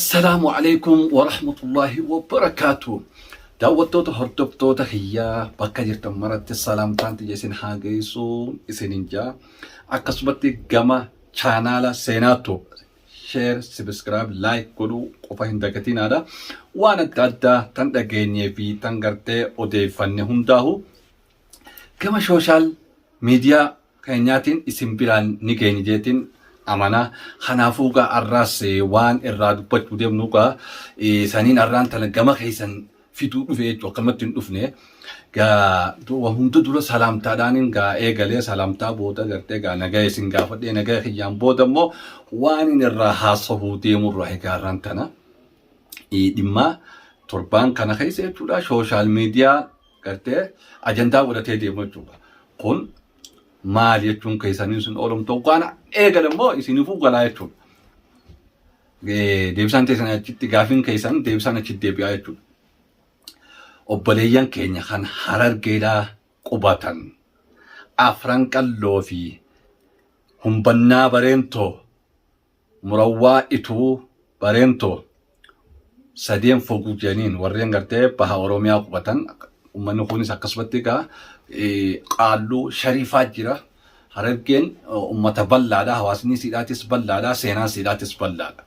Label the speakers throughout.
Speaker 1: السلام عليكم ورحمة الله وبركاته. دعوتو هردبتو تخيا بكجر تمرت السلام تانت جسين حاجيسو إسنينجا أكسبتي جما channel سيناتو share subscribe like كلو قفا هندكتين هذا وانا تادا تندقيني في تنغرتي ودي فنهم داهو كما social media كينياتين اسم بلان نيكيني جيتين amana khanafuga arras wan irradu patu dem nuka sanin arran tan gama khaysan fitu dufe to kamatin dufne ga to wa hundu dura salam ta danin ga egale salam ta boda garte ga naga singa fade naga khiyam boda mo wan irra hasahu dem ruhi ga rantana dimma turban kana khayse tuda social media garte agenda wala te dem tuba kun maal jechuun keessanii sun oolumtuu kana eegalammoo isinifuu galaa jechuudha. Deebisaan teessan achitti gaafiin keessan deebisaan achitti deebi'aa jechuudha. Obboleeyyan keenya kan Harargeedhaa qubatan afran qalloo fi humbannaa bareentoo murawwaa ituu bareentoo sadeen foguu jeniin warreen gartee baha Oromiyaa qubatan ummanni kunis akkasumatti egaa qaaluu sharifaa jira. Harargeen ummata bal'aadha. Hawaasni siidhaatis bal'aadha. Seenaan siidhaatis bal'aadha.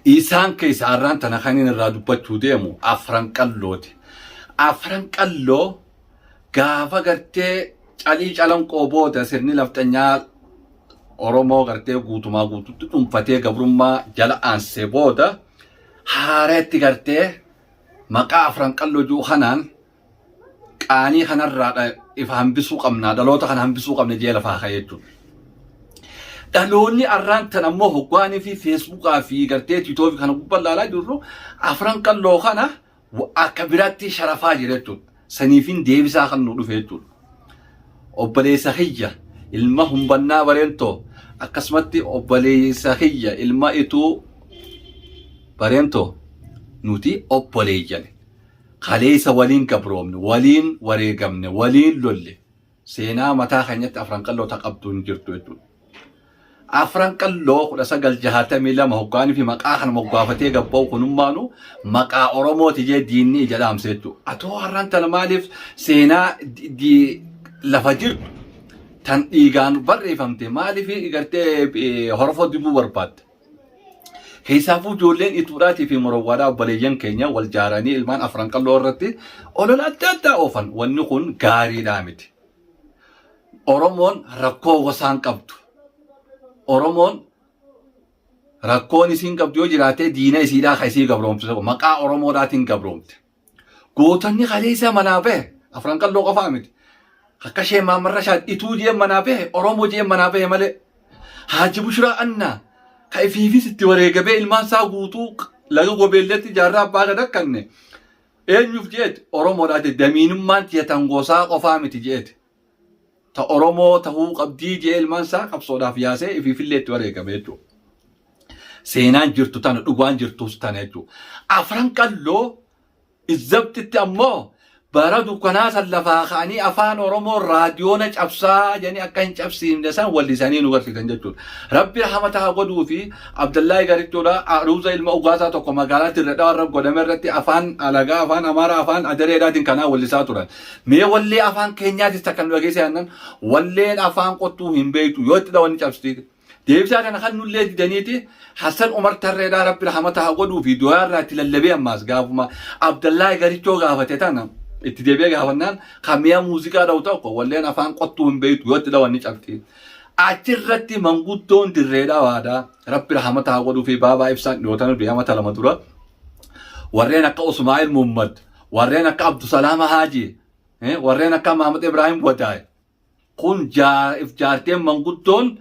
Speaker 1: Isaan keessa har'aan tana kan inni irraa dubbachuu deemu afran qallooti. Afran qalloo gaafa gartee calii calanqoo booda sirni laftanyaa Oromoo gartee guutumaa guututti dhuunfatee gabrummaa jala aansee booda haareetti gartee maqaa afran qalloo jiru kanaan qaanii kanarraa ifa hambisuu qabnaa dhaloota kana hambisuu qabna jee lafaa kayeechuudha. Dhaloonni arraan tan ammoo hoggaanii fi feesbuukaa fi gartee tiitoofi kana gubbaa ilaalaa jirru afran qalloo kana akka biraatti sharafaa jira jechuudha. Saniifin deebisaa kan nu dhufe jechuudha. Obboleessa kiyya ilma humbannaa bareentoo akkasumatti obboleessa kiyya ilma ituu bareentoo nuti obboleeyyan. Kaleessa waliin gabroomne, waliin wareegamne, waliin lolle. Seenaa mataa keenyatti afran qalloo taqabduun jirtu jechuudha. Afran qalloo 1962 hoggaanii fi maqaa kana moggaafatee gabba'u kunummaanu maqaa Oromooti jee diinni jedhamse jechuudha. Atoo har'aan tana maaliif seenaa lafa jirtu tan dhiigaan barreeffamte maaliif gartee horofoo dibuu barbaadde? Keessaafuu ijoolleen ituudhaatii fi murawwaadhaa obboleeyyan keenya wal jaaranii ilmaan afran qalloo irratti olola adda addaa oofan. Wanni kun gaariidhaa miti. Oromoon rakkoo gosaan qabdu. Oromoon rakkoon isiin qabdu yoo jiraate diina isiidhaa kan isii gabroomte maqaa Oromoodhaatiin gabroomte. Gootonni kaleessa manaa bahe afran qalloo qofaa miti. Akka ishee maammarra ituu jeen manaa bahe Oromoo jeen manaa bahe malee. Haaji Bushiraa Annaa ka ifiifis itti wareegamee ilmaan isaa guutuu laga gobeelletti jaarraa abbaa gad akkanne eenyuuf jeeti Oromoodhaati damiinummaan tiyatan gosaa qofaa miti jeeti. Ta Oromoo tahuu qabdii jee ilmaan isaa qabsoodhaaf yaasee ifiifillee itti wareegame jechuudha. Seenaan jirtu tana dhugaan jirtus tana jechuudha. Afran qalloo izzabtitti ammoo bara dukkanaa san lafaa ka'anii afaan Oromoo raadiyoona cabsaa jedhanii akka hin cabsiifne san wallisanii nu barsiisan jechuudha. Rabbi rahmata haa godhuu fi Abdullaahi Garichoodha Aruuza ilma ugaasaa tokko magaalaa Dirredhaa warra godhame irratti afaan alagaa afaan Amaaraa afaan Adareedhaatiin kanaa wallisaa turan. Mee wallee afaan keenyaatis takkan nu dhageesse aannan walleen afaan qottuu hin beektu yoo itti dhawanni cabsiiti. Deebisaa kana kan nullee didaniiti Hassan Umar Tarreedhaa Rabbi rahmata haa godhuu fi du'aa irraa itti lallabee ammaas gaafuma Abdullaahi Garichoo gaafate tana. Itti deebi'ee gaafannaan kamiyaa muuziqaa dha'u tokko walleen afaan qottuu hin beektu yoo itti dhawanni cabti. Achirratti manguddoon Dirreedhaa waadaa Rabbi rahmata haa godhuu fi baabaa ibsaan dhiyootan du'amata lama dura warreen akka Usmaa'il Muhammad warreen akka Abdusalaam Haaji warreen akka Mahamad Ibrahim Wadaay kun jaarteen manguddoon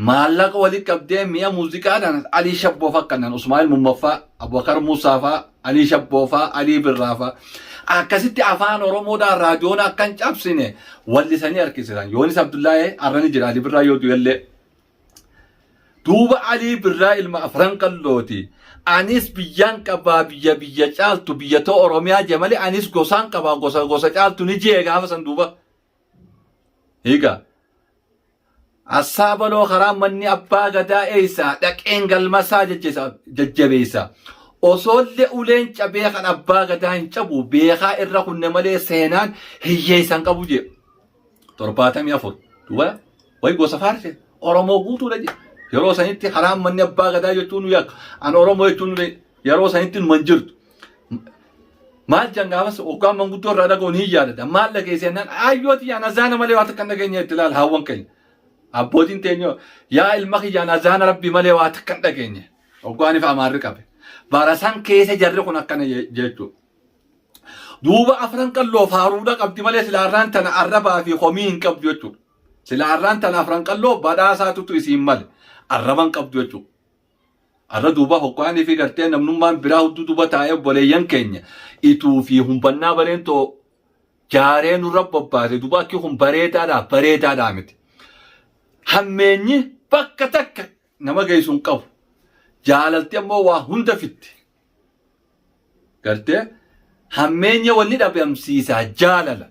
Speaker 1: maallaqa walii qabdee mi'a muuziqaadhaan Alii Shabboo fakkannan Usmaa'il Muhammadfaa Abubakar Muusaafaa Alii Shabboofaa Alii Birraafaa akkasitti afaan Oromoodhaan raadiyoon akka hin cabsine wallisanii harkisisan. Yoonis Abdullaahi arrani jira Alii Birraa yoo du'ellee. Duuba Alii Birraa ilma afran qallooti. Anis biyyaan qabaa biyya caaltu biyyatoo Oromiyaa jemale anis gosaan qabaa gosa caaltu ni jee gaafa san duuba. Hiika Asaabaloo karaa manni abbaa gadaa eeysaa dhaqeen galmasaa jajjabeessa. Osoollee uleen cabee kan abbaa gadaa hin cabu beekaa irra kunne malee seenaan hiyyeessan qabu jedhu. 74 duba way gosa faarse Oromoo guutuudha jedhu. Yeroo sanitti karaa manni abbaa gadaa jechuun nu yakka. An Oromoo jechuun yeroo sanitti nu manjirtu. Maal jangaafas hoggaan manguddoo irraa dhaga'uun hin yaadata. Maal dhageessennaan ayyooti yaa nazaana malee waan akka hin dhageenye itti ilaala hawwan keenya. Abbootiin teenyoo yaa ilma kiyyaa nazaana rabbi malee waan akka hin dhageenye. Hoggaaniif amaarri qabe. Barasan keessa jarri kun akkana jechuudha. Duuba afran qalloo faaruudha qabdi malee silaarraan tana arrabaa fi homii hin qabdu jechuudha. Silaarraan tana afran qalloo badhaasaatutu isiin male arraban qabdu jechuudha. Arra duuba hoggaanii fi gartee namnummaan biraa hudduu duuba taa'ee obboleeyyan keenya ituu fi humbannaa bareentoo jaaree nurra bobbaase duuba akki kun bareedaadhaa miti. Hammeenyi bakka takka nama geessu hin qabu. Jaalalti ammoo waa hunda fitti. Gartee hammeenya wanni dhabamsiisaa jaalala.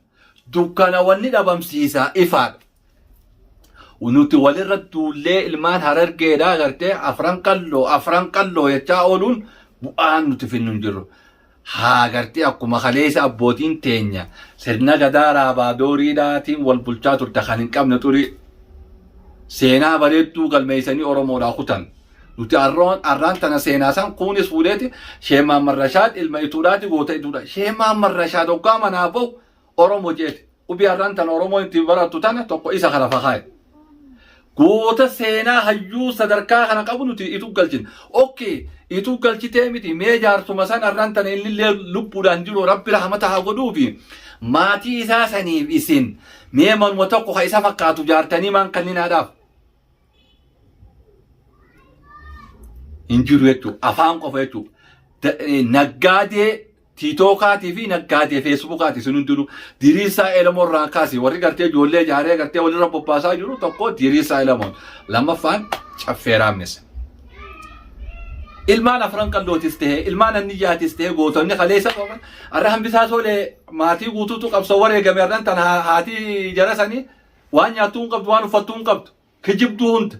Speaker 1: Dukkana wanni dhabamsiisaa ifaadha. Nuti walirra duullee ilmaan Harargeedhaa gartee afran qalloo jechaa ooluun bu'aan nuti finnu hin jirru. Haa gartee akkuma kaleessa abbootiin teenya sirna gadaa Raabaadooriidhaatiin wal bulchaa turte kan hin qabne xurii seenaa bareedduu galmeessanii Oromoodhaa kutan. Nuti arraan tana seenaa san kunis fuudheeti Sheemaan Marrashaad ilma ituudhaati goota ituudha. Sheemaan Marrashaad hoggaa manaa bahu Oromoo jeeti. Ubii arraan tana Oromoo ittiin barattu tana tokko isa kana fakkaate. Goota seenaa hayyuu sadarkaa kana qabu nuti ituu galchina. Okkee ituu galchitee miti mee jaarsuma san arraan tana illillee lubbuudhaan jiru rabbi rahmata haa godhuufi maatii isaa saniif isin mee manuma tokko ka isa fakkaatu jaartanii maan kanninaadhaaf. Injiru jechuudha. Afaan qofa jechuudha. Naggaadee tiitookaatii fi naggaadee feesbuukaati sun hundiru diriirsaa Elamoon irraa kaasi warri gartee ijoollee jaaree gartee walirra bobbaasaa jiru tokko diriirsaa Elamoon lammaffaan caffeeraamnes. Ilmaan afran qallootis ta'e ilmaan anniyyaatis ta'e gootonni kaleessa qaban arra hambisaa tolee maatii guutuutu qabsoo wareegame arran tan haati jara sanii waan nyaattuu hin qabdu waan uffattuu hin qabdu kijibduu hunda.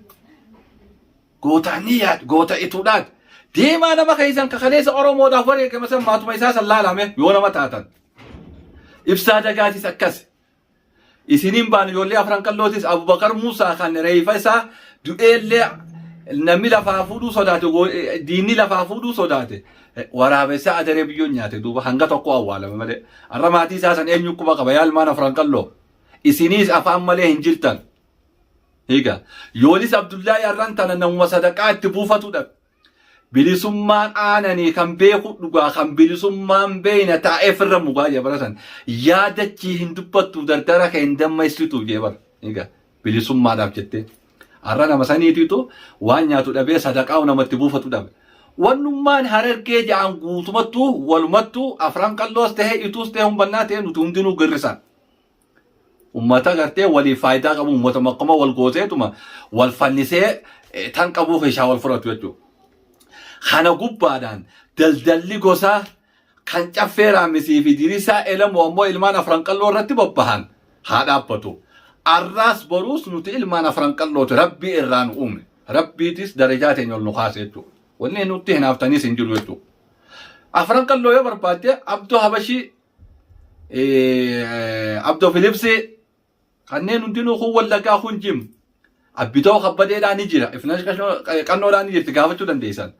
Speaker 1: Goota niyyaat goota ituudhaat deemaa nama keessan kaleessa Oromoodhaaf wareegame san maatuma isaa san laalame yoo nama taatan. Ibsaa Dagaatis akkas. Isiniin baan ijoollee afran qallootis Abubakar Muusaa kan reefa isaa du'eellee namni lafaa fuudhuu sodaate diinni lafaa fuudhuu sodaate waraabessaa adaree biyyoon nyaate duuba hanga tokko awwaalame malee. Arra maatii isaa san eenyu quba qaba yaa ilmaan afran qalloo. Isiniis afaan malee hin jirtan. Higa Yoonis Abdullaahi arran tana namuma sadaqaa itti buufatudha. Bilisummaan aananii kan beeku dhugaa kan bilisummaan beeyna taa'ee firra mugaa jebaratan yaadachii hin dubbattu dardara kan hin dammaysitu jebar. Higa bilisummaadhaaf jettee arra nama saniitiitu waan nyaatu dhabee sadaqaa namatti buufatu dhabe. Wannummaan Harargee ja'an guutumattuu walumattuu afran qalloos ta'ee ituus ta'ee humbannaa ta'ee nuti hundinuu girrisan. Ummata gartee waliif faayidaa qabu ummata maqqama wal gooteetuma wal fannisee tan qabuuf ishaa wal fudhatu jechuudha. Kana gubbaadhaan daldalli gosaa kan caffeeraamisii fi diriirsaa Elamoo ammoo ilmaan afran qalloo irratti bobbahan haa dhaabbatu. Arraas boruus nuti ilmaan afran qallooti rabbii irraan uume. Rabbiitis darajaa teenya ol nu kaase jechuudha. Wanni nuti hinaaftaniis hin jiru jechuudha. Afran qalloo yoo barbaadde Abdoo Habashii Abdoo Filipsii kanneen hundinuu kun wallaggaa kun jim abbitoo kabbadeedhaan ni jira ifna qannoodhaan ni jirti gaafachuu dandeessan.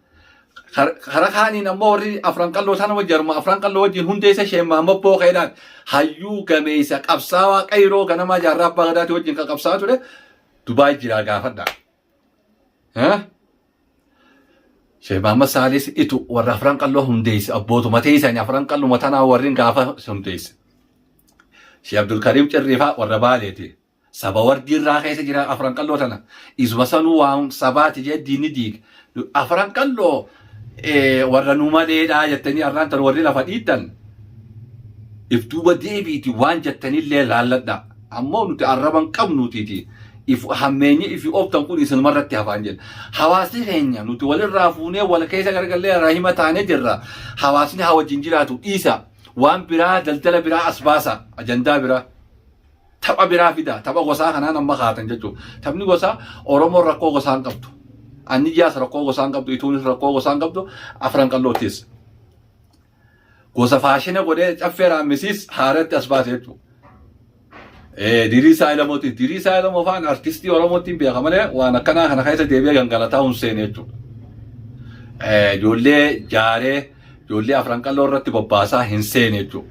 Speaker 1: Kara kaaniin ammoo warri afran qalloo sana wajjarma afran qalloo wajjin hundeessa Sheemaan Boqqeedhaan hayyuu gameessa qabsaawaa qayroo ganamaa jaarraa abbaa gadaati wajjin kan qabsaa'aa ture Dubaay jira gaafadha. Sheemaan Masaalis itu warra afran qalloo hundeessa abbootuma teessanii afran qalloo matanaa warrin gaafa hundeessa. Sheekh Abdul Karim Cirriifaa warra Baaleeti. Saba wardii irraa keessa jira afran qalloo tana. Isuma sanuu waan sabaati jee diinni diiga. Afran qalloo warra nu maleedhaa jettanii arraan tan warri lafa dhiittan. If duuba deebiiti waan jettanillee laalladha. Ammoo nuti arraban qabnuutiiti. If hammeenyi ifi ooftan kun isin marratti hafaan jenna. Hawaasni keenya nuti walirraa fuunee wal keessa gargallee rahima taanee jirra. Hawaasni haa wajjin jiraatu dhiisa. Waan biraa daldala biraa asbaasa ajandaa biraa tapha biraa fida tapha gosaa kanaan amma kaatan jechuudha. Taphni gosaa Oromoon rakkoo gosaan qabdu. Anniyyaas rakkoo gosaan qabdu. Ituunis rakkoo gosaan qabdu. Afran qalloottis. Gosa faashina godhee caffee raamisiis haaratti as baase jechuudha. Diriisaa Ilamooti. Diriisaa Ilamoo faan artistii Oromootiin beekamanii waan akkanaa kana keessa deebi'ee gangalataa Hunseen jechuudha. Ijoollee jaaree ijoollee afran qalloo irratti bobbaasaa hin seene jechuudha.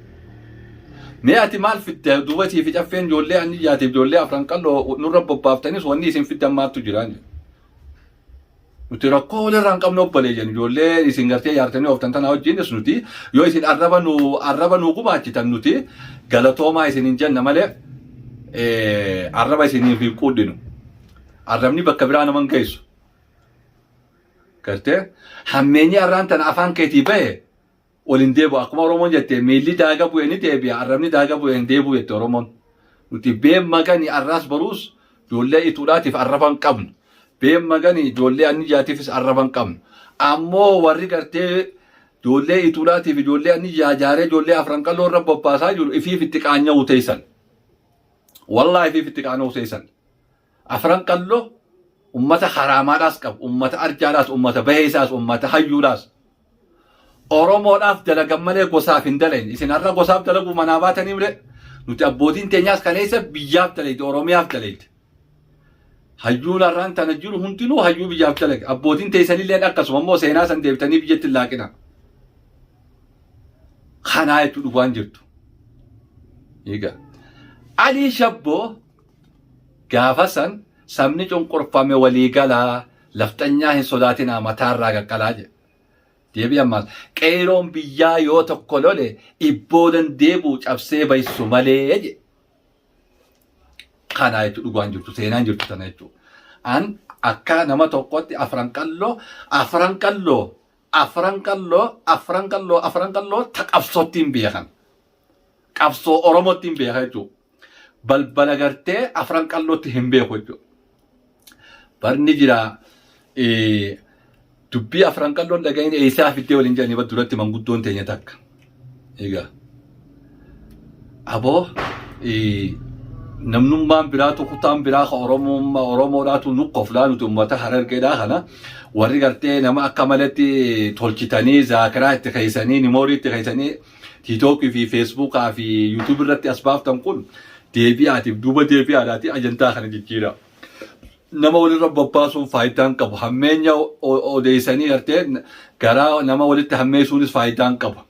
Speaker 1: Mee ati maal fidde duubatii fi caffeen ijoollee anniyyaatiif ijoollee afran qalloo nurra bobbaaftanis wanni isin fiddan maattu jiraan. Nuti rakkoo walirraa hin qabne obbolee jennu ijoollee isin gartee yaartanii ooftan tana wajjinis nuti yoo isin arraba nuu gumaachitan nuti galatoomaa isin hin jenna malee arraba isiniif hin quudhinu. Arrabni bakka biraa naman geessu. Gartee hammeenyi arraan tana afaan keetii bahe waliin deebi'u akkuma Oromoon jette miilli daaga bu'ee ni deebi'a arrabni daaga bu'ee hin deebi'u jette Oromoon. Nuti been magani arraas baruus ijoollee ituudhaatiif arraba hin qabnu. Been magani ijoollee anniyyaatiifis arraba hin qabnu. Ammoo warri gartee ijoollee ituudhaatiif ijoollee anniyyaa jaaree ijoollee afran qalloo irra bobbaasaa jiru ifiif itti qaanya'u teessan. Wallaahi ifiif itti qaanya'u teessan. Afran qalloo ummata haraamaadhaas qabu, ummata arjaadhaas, ummata baheesaas, ummata hayyuudhaas. Oromoodhaaf dalagan malee gosaaf hin dalagne. Isin har'a gosaaf dalagu manaa baatanii malee nuti abbootiin teenyaas kaleessa biyyaaf dalagde, Oromiyaaf dalagde. Hayyuun har'aan tana jiru hundinuu hayyuu biyyaaf dalage. Abbootiin teessanillee akkasuma immoo seenaa san deebitanii biyyatti laaqina. Kanaa jechuudha waan jirtu. Egaa Alii Shabboo gaafa san sabni cunqurfame walii galaa laftanyaa hin sodaatinaa mataarraa qaqqalaa jedhe. Deebii ammaas qeeroon biyyaa yoo tokko lole ibboodan deebi'u cabsee baysu malee jedhe. Kanaa jechuudha dhugaan jirtu seenaan jirtu tana jechuudha. An akka nama tokkotti afran qalloo ta qabsoottiin beekan. Qabsoo Oromootiin beekan jechuudha. Balbala gartee afran qallootti hin beeku jechuudha. Barni jira dubbii afran qalloon dhagahin eessaa fiddee waliin jedhanii bad duratti manguddoon teenya takka. Egaa aboo namnummaan biraatu kutaan biraa ka Oromoodhaatu nuqqoflaa nuti uummata Harargeedhaa kana warri gartee nama akka malatti tolchitanii zaakiraa itti keessanii nimoorii itti keessanii tiiktookii fi feesbuukaa fi yuutuubii irratti as baaftan kun deebi'aatiif duuba deebi'aadhaati ajandaa kana jijjiira. Nama walirra bobbaasuun faayidaan qabu. Hammeenya odeessanii gartee garaa nama walitti hammeessuunis faayidaan qaba.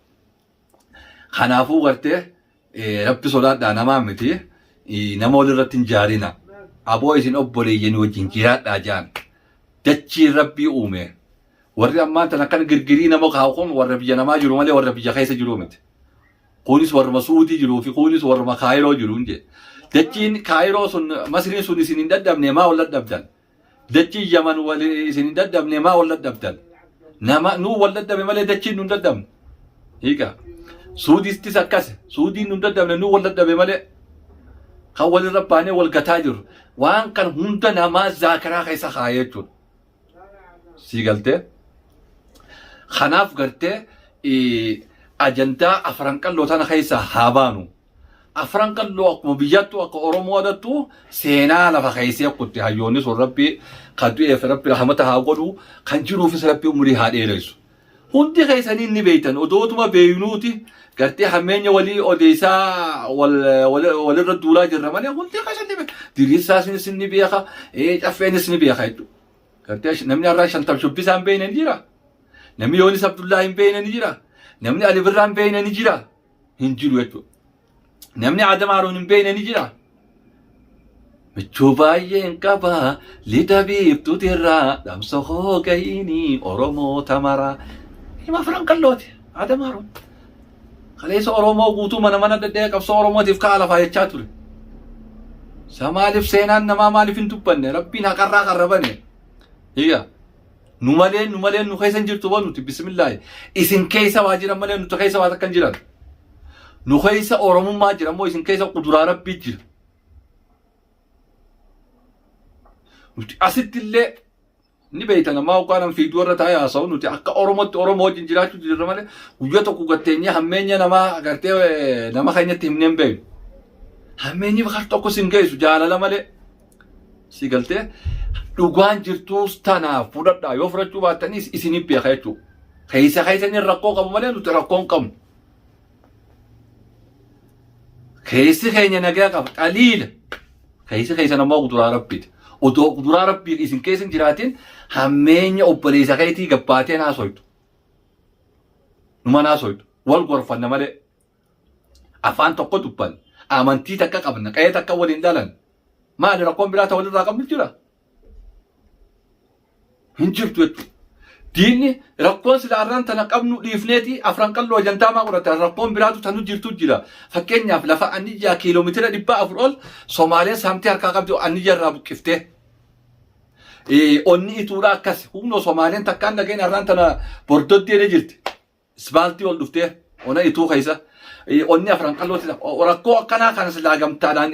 Speaker 1: Kanaafuu gartee rabbi sodaadhaa namaa miti nama walirratti hin jaarina. Aboo isin obboleeyyan wajjin jiraadhaa jaan. Dachii rabbii uume. Warri ammaan tan akkan girgirii nama kaa'uun warra biyya namaa jiru malee warra biyya keessa jiru miti. Kunis warra Suudii jiruu fi kunis warra Kaayiroo jiru hin jedhe. Dachiin Kaayiroo sun Masriin sun isin hin daddabne maa wal daddabdan. Dachiin Yaman isin hin daddabne maa wal daddabdan. Nama nuu wal daddabe malee dachiin nu hin daddabne. Hiika. Suudistis akkas. Suudiin nu hin daddabne nuu wal daddabe malee. Kan walirra baanee wal gataa jiru. Waan kan hunda namaa zaakiraa keessa kaa'ee jechuudha. Sii galtee. Kanaaf gartee ajandaa afran qalloo tana keessa haa baanu. Afran qalloo akkuma biyyattuu akka Oromoo adattu seenaa lafa keessee kutti hayyoonni sun rabbi kan du'eef rabbi rahmata haa godhu kan jiruufis rabbi umurii haa dheeressu. Hundi keessanii ni beeytan odootuma beeynuuti gartee hammeenya walii odeessaa walirra duulaa jirra malee hundi keessanii beeka. Diriirsaas ni beeka, caffeenis ni beeka jechuudha. Gartee namni har'aa shantam shubbisaan beeyna ni jira. Namni Yoonis Abdullaa hin beeyna ni jira. Namni Ali Birraan beeyna ni jira. Hin jiru jechuudha. Namni Adam Haruun hin beeyne ni jira. Michuu baay'een qaba lixa biiftuuti irraa dhamsa hoo gahiini Oromoo tamaraa. Hima afran qallooti Adam Haruun. Kaleessa Oromoo guutuu mana daddee qabsoo Oromootiif ka'a lafaa jechaa ture. Maaliif seenaan namaa maaliif hin dubbanne rabbiin haqarraa qarrabane. Hiya. Nu malee nu keessa hin jirtu nuti bismillaahi. Isin keessa waa jiran malee nuti keessa waa takkan jiran. Nu keessa Oromummaa jira moo isin keessa kuduraa rabbii jira. Nuti asitti illee ni beeytan ammaa uqaanan fiiduu irra taa'ee haasa'u nuti akka Oromootti Oromoo wajjin jiraachuu jirra malee guyyaa tokko gatteenyee hammeenya namaa agartee nama keenyatti himnee hin beeknu. Hammeenyi bakar tokko sin geessu jaalala malee. Si galtee dhugaan jirtuus tanaaf fudhadhaa yoo fudhachuu baattanis isiniif beeka jechuudha. Keessanii rakkoo qabu malee nuti rakkoo hin qabnu. Keessi keenya nagaa qaba qaliila. Keessan ammoo kuduraa rabbiiti. Odoo kuduraa rabbii isin keessa hin jiraatin hammeenya obboleessa keetii gabbaatee naasoytu. Numa naasoytu. Wal gorfanna malee. Afaan tokko dubbanna. Amantii takka qabna. Qe'ee takka waliin dhalan. Maali rakkoon biraa ta'uu irraa qabnu jira? Hin jirtu jechuudha. Diinni rakkoon silaarraan tana qabnu dhiifneeti afran qalloo jantaamaa godhatan rakkoon biraatu tanu jirtu jira. Fakkeenyaaf lafa anniyyaa kiiloomeetira 400 ol Somaaleen saamtee harkaa qabdi anniyyaa irraa buqqiftee. Onni ituudha akkas humna Somaaleen takkaan dhageen har'aan tana bordoddee jirti. Isbaaltii ol dhuftee ona ituu keessa. Onni afran qallooti rakkoo akkanaa kan silaa gamtaadhaan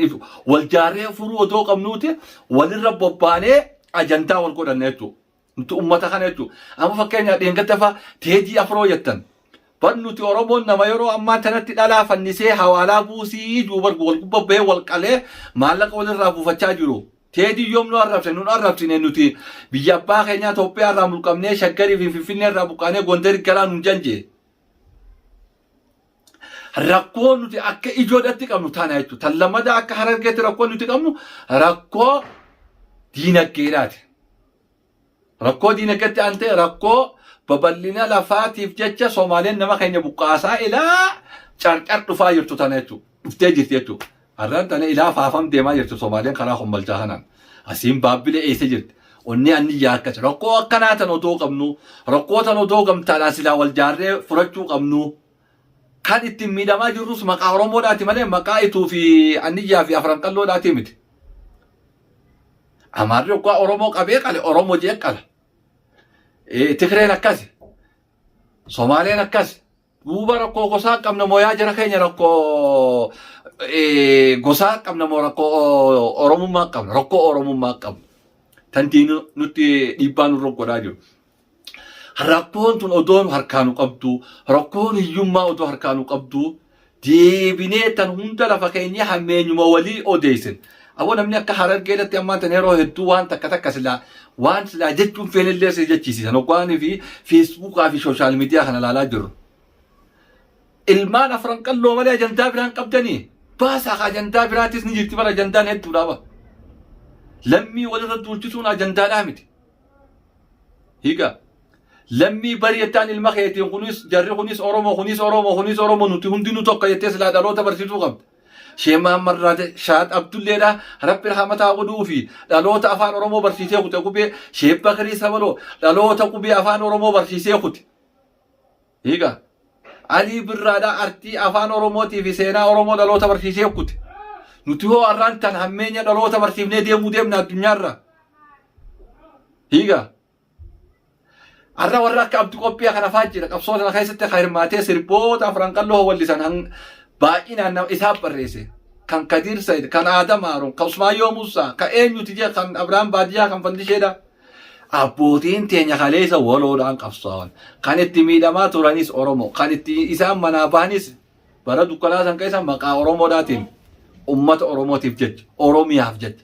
Speaker 1: wal jaaree furuu otoo qabnuuti walirra bobbaanee ajandaa wal godhanne jechuudha. Nuti ummata kana jechuudha. Amma fakkeenyaaf dheengadda fa'aa teejii afroo jettan. Ban nuti Oromoon nama yeroo ammaa tanatti dhalaa fannisee hawaalaa buusii duuba wal gubbee wal qalee maallaqa walirraa buufachaa jiru. Teejii yoom nu arrabsine nuti biyya abbaa keenyaa Itoophiyaa irraa mulqamnee Shaggarii fi Finfinnee irraa buqqaanee Gondar garaa nu janje. Rakkoon nuti akka ijoodhatti qabnu taana jechuudha. Tan lammadaa akka Harargeetti rakkoon nuti qabnu rakkoo diinagdeedhaati. Rakkoo diinagdeetti aan ta'e rakkoo babal'ina lafaatiif jecha Somaaleen nama keenya buqqaasaa ilaa carcar dhufaa jirtu tana jechuudha. Dhuftee jirti jechuudha. Har'aan tana ilaa faafam deemaa jirtu Somaaleen karaa hombalchaa kanaan. Asiin baabbilee eessa jirti. Onni anniyyaa akkas. Rakkoo akkanaa tan otoo qabnu rakkoo tan otoo gamtaadhaan silaa wal jaarree furachuu qabnu. Kan ittiin miidhamaa jirrus maqaa Oromoodhaati malee maqaa ituu fi anniyyaa fi afran qalloodhaati miti. Amaarri yookaan Oromoo qabee qale Oromoo jee qala. Tigreen akkas. Somaaleen akkas. Duuba rakkoo gosaa qabna moo yaa jara keenya rakkoo gosaa qabna moo rakkoo Oromummaa qabna rakkoo Oromummaa qabna. Tantiin nuti dhiibbaa nurra godhaa jiru. Rakkoon tun odoon harkaanu qabdu, rakkoon hiyyummaa odoo harkaanu qabdu, deebinee tan hunda lafa keenya hammeenyuma walii odeessin. Aboo namni akka Harargeedatti ammaa tan yeroo hedduu waan takka silaa jechuun feenillee si jechiisisan hoggaanii fi Feesbuukaa fi sooshaal miidiyaa kana ilaalaa jirru. Ilmaan afran qalloo malee ajandaa biraan qabdanii baasaa ajandaa biraatis ni jirti bara ajandaan hedduudhaaba. Lammii walirra duulchisuun ajandaadhaa miti. Hiikaa. Lammii bariyattaan ilma keetiin kunis jarri kunis Oromoo nuti hundinuu tokko jettee silaa dhaloota barsiisuu qabda. Sheemaan marraate shaat Abdulleedha Rabbi rahmataa godhuu fi dhaloota afaan Oromoo barsiisee kute qubee Sheeb Bakarii Sabaloo dhaloota qubee afaan Oromoo barsiisee kute. Hiikaa. Alii Birraadhaa artii afaan Oromootii fi seenaa Oromoo dhaloota barsiisee kute. Nuti hoo har'aan tan hammeenya dhaloota barsiifnee deemna addunyaarra. Hiikaa. Arra warra akka Abdii Qophiyaa kana fa'aa jira qabsoota kana keessatti hirmaatee sirboota afran qalloo wallisan baay'inaan nama isaaf barreesse. Kan Kadir Said, kan Adam Aaron, kan Usmaayyoo Musaa, kan eenyuti jee kan Abrahaam Baadiyyaa kan Fandisheedha. Abbootiin teenya kaleessa waloodhaan qabsaa'an. Kan itti miidhamaa turanis Oromoo, kan itti isaan manaa bahanis bara dukkanaa san keessa maqaa Oromoodhaatiin uummata Oromootiif jecha, Oromiyaaf jecha.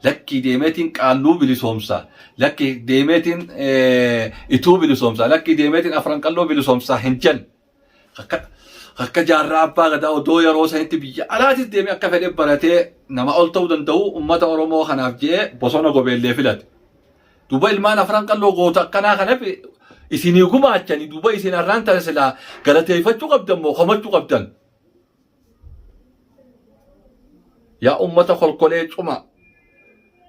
Speaker 1: Lakki deemeetiin qaalluu bilisoomsaa, lakki deemeetiin ituu bilisoomsaa, lakki deemeetiin afran qalloo bilisoomsaa hin jenne. Akka jaarraa abbaa gadaa odoo yeroo sanitti biyya alaatis deemee akka fedhe baratee nama ol ta'uu danda'u uummata Oromoo kanaaf jee bosona gobeellee filate. Duuba ilmaan afran qalloo goota akkanaa kanaaf isinii gumaachanii duuba isin har'aan tan silaa galateeffachuu qabdan moo komachuu qabdan. Yaa uummata kolkolee cuma.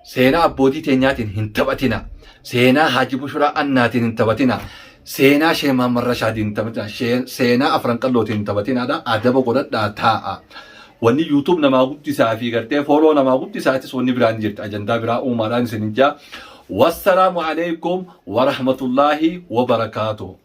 Speaker 1: Seenaa abbootii teenyaatiin hin taphatina. Seenaa Haaji Bushuraa Annaatiin hin taphatina. Seenaa Sheemaa Marrashaatiin hin taphatina. Seenaa afran qallootiin hin taphatinaadha. Adaba godhadhaa taa'a. Wanni YouTube namaa guddisaa fi gartee fooloo namaa guddisaatis wanni biraan jirti. Ajandaa biraa uumaadhaan isin hin jaa. Wassalaamu alaikum wa rahmatullaahi wa barakaatuh.